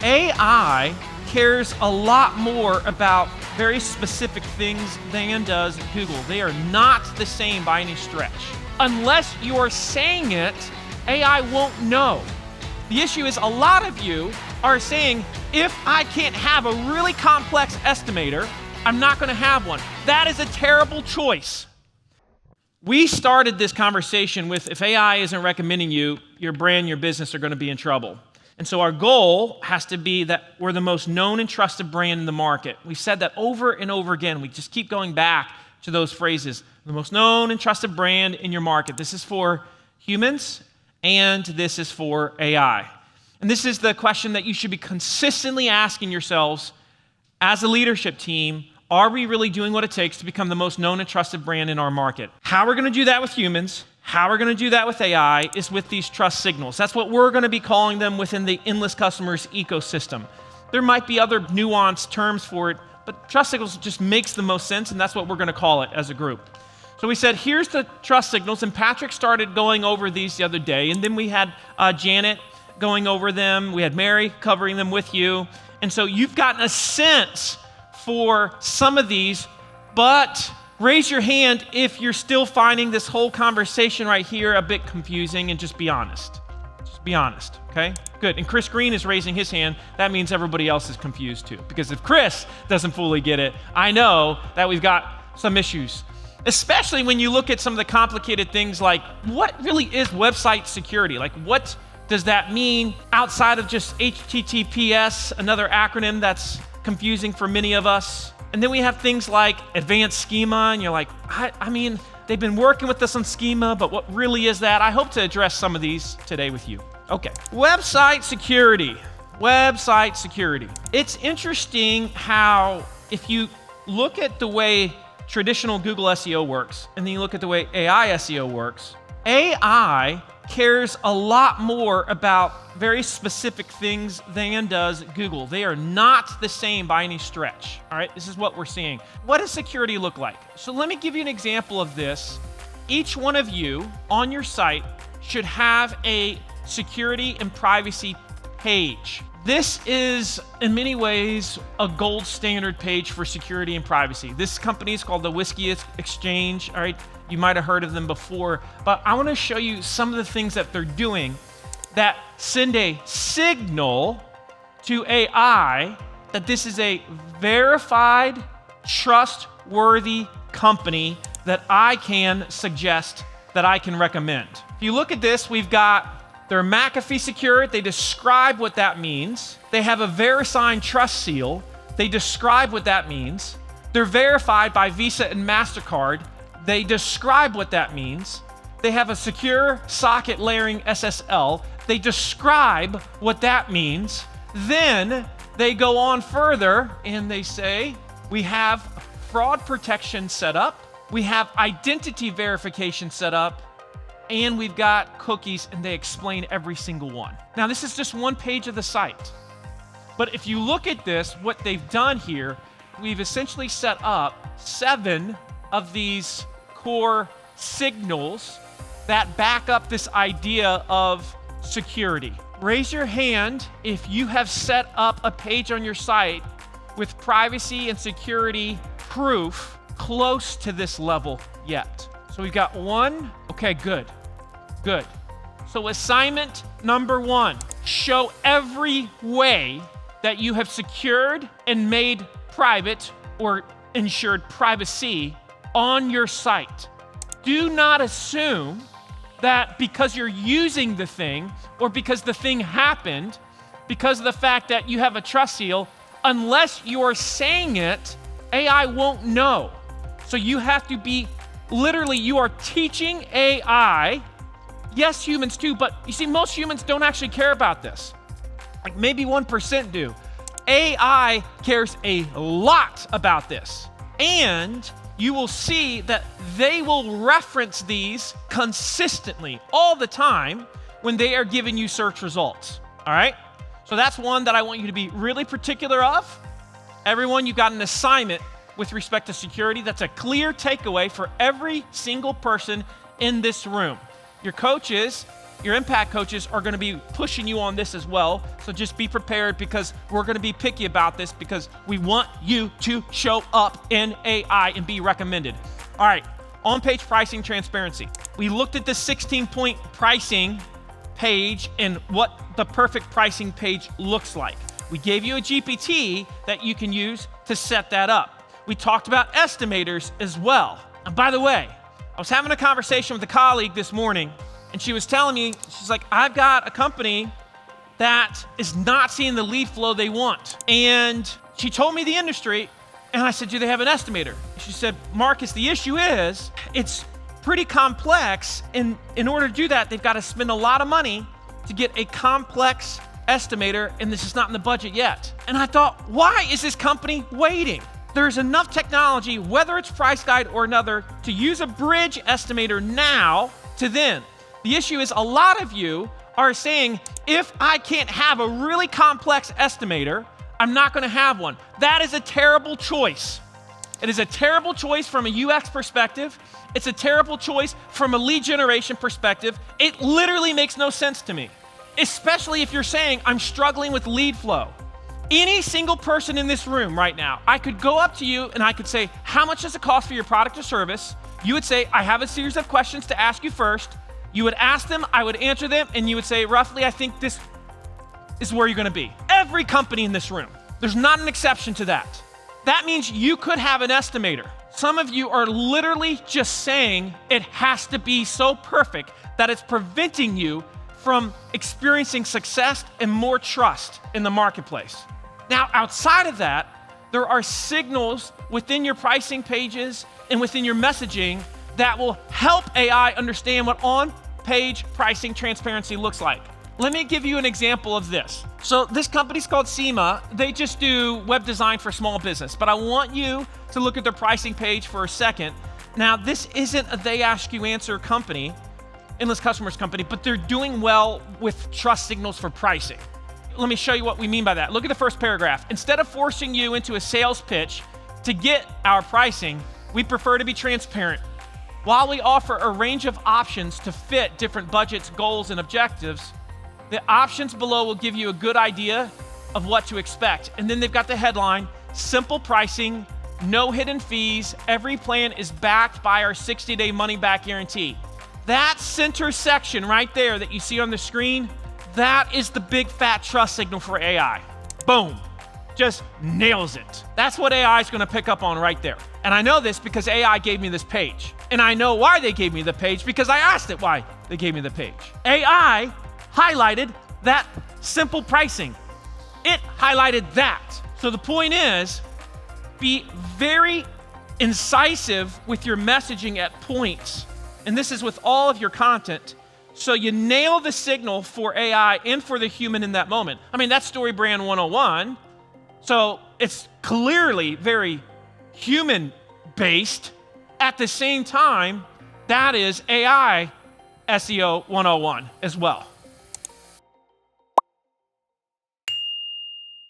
AI cares a lot more about very specific things than does Google. They are not the same by any stretch. Unless you are saying it, AI won't know. The issue is a lot of you are saying, if I can't have a really complex estimator, I'm not gonna have one. That is a terrible choice. We started this conversation with, if AI isn't recommending you, your brand, your business are gonna be in trouble. And so our goal has to be that we're the most known and trusted brand in the market. We've said that over and over again. We just keep going back to those phrases. The most known and trusted brand in your market. This is for humans, and this is for AI. And this is the question that you should be consistently asking yourselves as a leadership team. Are we really doing what it takes to become the most known and trusted brand in our market? How we're going to do that with humans, how we're going to do that with AI is with these trust signals. That's what we're going to be calling them within the Endless Customers ecosystem. There might be other nuanced terms for it, but trust signals just makes the most sense, and that's what we're going to call it as a group. So we said, here's the trust signals, and Patrick started going over these the other day, and then we had Janet going over them. We had Mary covering them with you. And so you've gotten a sense for some of these, but raise your hand if you're still finding this whole conversation right here a bit confusing, and just be honest. Just be honest, okay? Good. And Chris Green is raising his hand. That means everybody else is confused too. Because if Chris doesn't fully get it, I know that we've got some issues. Especially when you look at some of the complicated things like, what really is website security? Like, what does that mean outside of just HTTPS, another acronym that's confusing for many of us? And then we have things like advanced schema, and you're like, I mean, they've been working with us on schema, but what really is that? I hope to address some of these today with you. Okay, website security. Website security. It's interesting how if you look at the way traditional Google SEO works, and then you look at the way AI SEO works, AI cares a lot more about very specific things than does Google. They are not the same by any stretch, all right? This is what we're seeing. What does security look like? So let me give you an example of this. Each one of you on your site should have a security and privacy page. This is, in many ways, a gold standard page for security and privacy. This company is called the Whiskey Exchange, all right? You might have heard of them before, but I want to show you some of the things that they're doing that send a signal to AI that this is a verified, trustworthy company that I can suggest, that I can recommend. If you look at this, we've got they're McAfee secured. They describe what that means. They have a VeriSign trust seal. They describe what that means. They're verified by Visa and MasterCard. They describe what that means. They have a secure socket layering SSL. They describe what that means. Then they go on further and they say, we have fraud protection set up. We have identity verification set up. And we've got cookies, and they explain every single one. Now, this is just one page of the site. But if you look at this, what they've done here, we've essentially set up 7 of these core signals that back up this idea of security. Raise your hand if you have set up a page on your site with privacy and security proof close to this level yet. So we've got 1. Okay, good. Good. So assignment number 1, show every way that you have secured and made private or ensured privacy on your site. Do not assume that because you're using the thing or because the thing happened, because of the fact that you have a trust seal, unless you are saying it, AI won't know. So you have to be, literally, you are teaching AI. Yes, humans too, but you see, most humans don't actually care about this. Like maybe 1% do. AI cares a lot about this. And you will see that they will reference these consistently all the time when they are giving you search results, all right? So that's one that I want you to be really particular of. Everyone, you've got an assignment with respect to security. That's a clear takeaway for every single person in this room. Your coaches, your impact coaches are gonna be pushing you on this as well. So just be prepared, because we're gonna be picky about this, because we want you to show up in AI and be recommended. All right, on-page pricing transparency. We looked at the 16-point pricing page and what the perfect pricing page looks like. We gave you a GPT that you can use to set that up. We talked about estimators as well. And by the way, I was having a conversation with a colleague this morning, and she was telling me, she's like, I've got a company that is not seeing the lead flow they want. And she told me the industry, and I said, do they have an estimator? She said, Marcus, the issue is, it's pretty complex, and in order to do that, they've got to spend a lot of money to get a complex estimator, and this is not in the budget yet. And I thought, why is this company waiting? There's enough technology, whether it's Price Guide or another, to use a bridge estimator now to then. The issue is, a lot of you are saying, if I can't have a really complex estimator, I'm not gonna have one. That is a terrible choice. It is a terrible choice from a UX perspective. It's a terrible choice from a lead generation perspective. It literally makes no sense to me, especially if you're saying, I'm struggling with lead flow. Any single person in this room right now, I could go up to you and I could say, how much does it cost for your product or service? You would say, I have a series of questions to ask you first. You would ask them, I would answer them, and you would say, roughly, I think this is where you're gonna be. Every company in this room, there's not an exception to that. That means you could have an estimator. Some of you are literally just saying it has to be so perfect that it's preventing you from experiencing success and more trust in the marketplace. Now, outside of that, there are signals within your pricing pages and within your messaging that will help AI understand what on-page pricing transparency looks like. Let me give you an example of this. So this company's called SEMA. They just do web design for small business, but I want you to look at their pricing page for a second. Now, this isn't a they ask you answer company, endless customers company, but they're doing well with trust signals for pricing. Let me show you what we mean by that. Look at the first paragraph. Instead of forcing you into a sales pitch to get our pricing, we prefer to be transparent. While we offer a range of options to fit different budgets, goals, and objectives, the options below will give you a good idea of what to expect. And then they've got the headline, simple pricing, no hidden fees, every plan is backed by our 60-day money-back guarantee. That center section right there that you see on the screen, that is the big fat trust signal for AI. Boom, just nails it. That's what AI is gonna pick up on right there. And I know this because AI gave me this page. And I know why they gave me the page, because I asked it why they gave me the page. AI highlighted that simple pricing. It highlighted that. So the point is, be very incisive with your messaging at points. And this is with all of your content. So you nail the signal for AI and for the human in that moment. I mean, that's StoryBrand 101. So it's clearly very human-based. At the same time, that is AI SEO 101 as well.